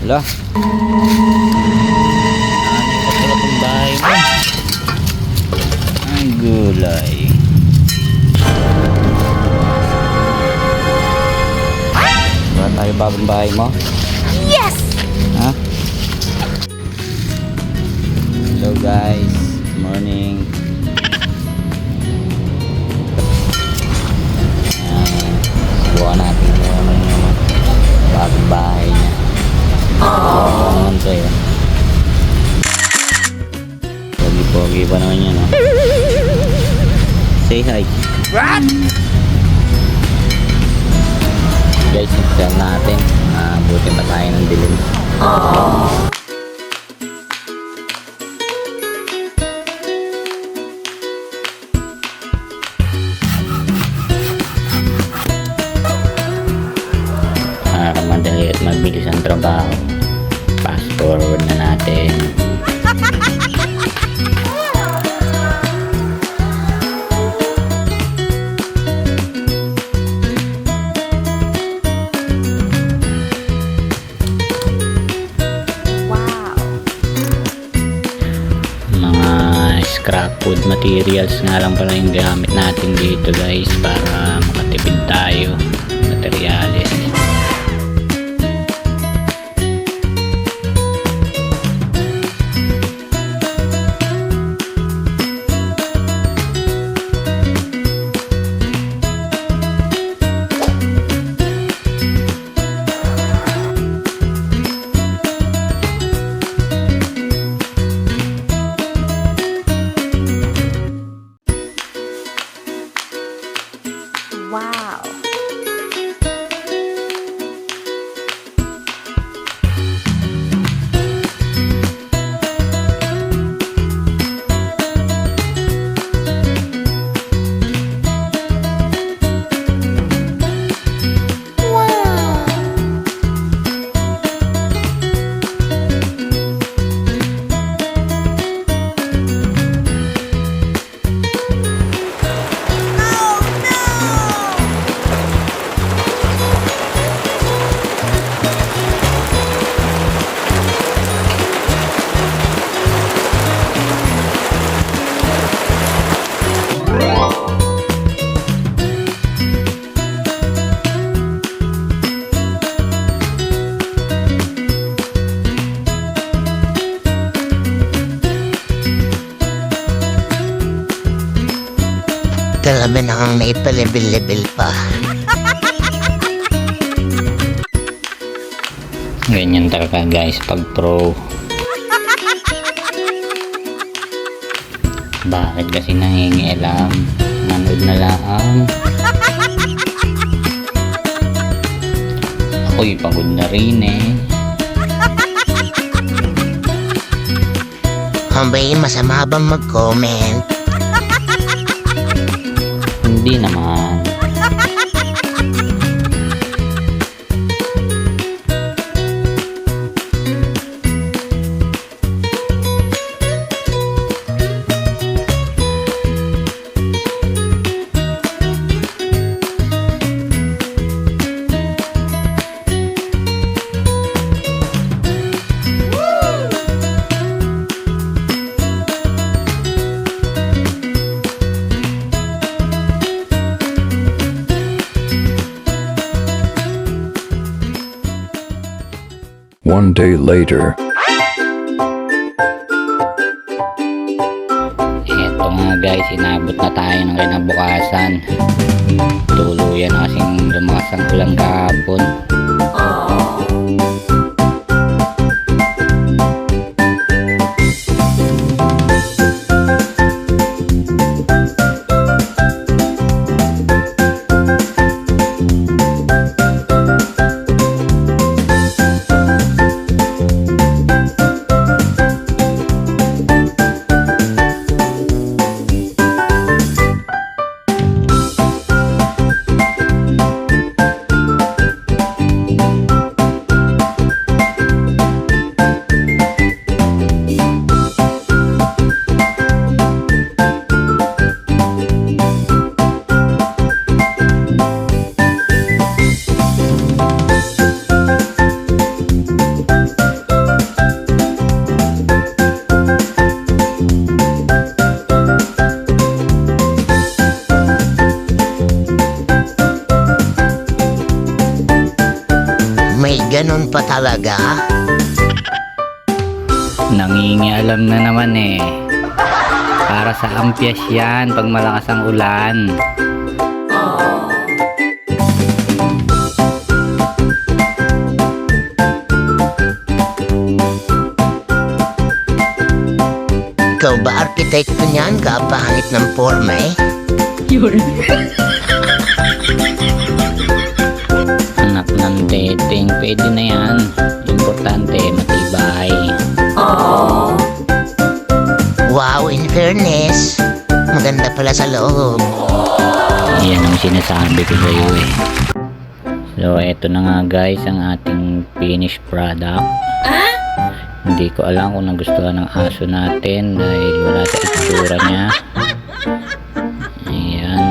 Hala. Ano yung bahay mo? Ang gulay. Saan tayo bagong bahay mo? Yes! Ha? Hello guys. Good morning. Subukan natin yung bagong bahay niya. Naman to yun. Pogi-pogi pa naman yun, no? Say hi. What? Guys, install natin. Buti pa tayo ng dilim. Para madali at mabilis ang trabaho. Fast forward na natin. Mga scrap wood materials nga lang pala yung gamit natin dito guys, para makatipid tayo materials. Wow. Kalabi na kang naipalebil-lebil pa. Ganyan talaga guys pag pro. Bakit kasi nangingialam? Manood na lang. Ako'y pagod na rin eh. Hambay, masama bang mag-comment? Hindi naman. One day later. Eto nga guys, inabot na tayo ng kinabukasan. Tuluyan na kasing lumakas ang ulan kahapon. Ganon pa talaga? Nangingialam na naman eh. Para sa ampias yan pag malakas ang ulan. Ikaw ba arkitekto niyan? Kapangit ng forma eh. Anak ng teteng, pwede na yan. Importante, matibay. Wow, in fairness, maganda pala sa loob. Yan ang sinasabi ko sa iyo eh. So, eto na nga guys ang ating finished product. Hindi ko alam kung nagustuhan ng aso natin dahil wala sa itsura niya. Ayan.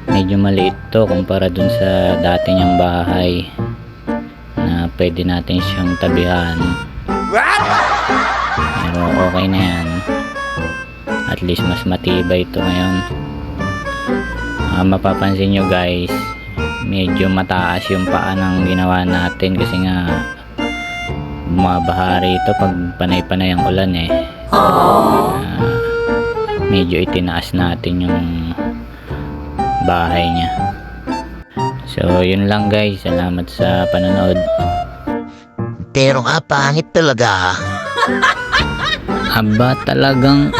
Medyo maliit to kumpara dun sa dati niyang bahay na pwede natin siyang tabihan. Pero okay na yan. At least mas matibay ito ngayon. Mapapansin nyo guys, medyo mataas yung paa ng ginawa natin kasi nga bumabaha rito pag panay-panay ang ulan eh. Medyo itinaas natin yung bahay niya. So yun lang guys, salamat sa panonood. Pero pangit talaga. Aba talagang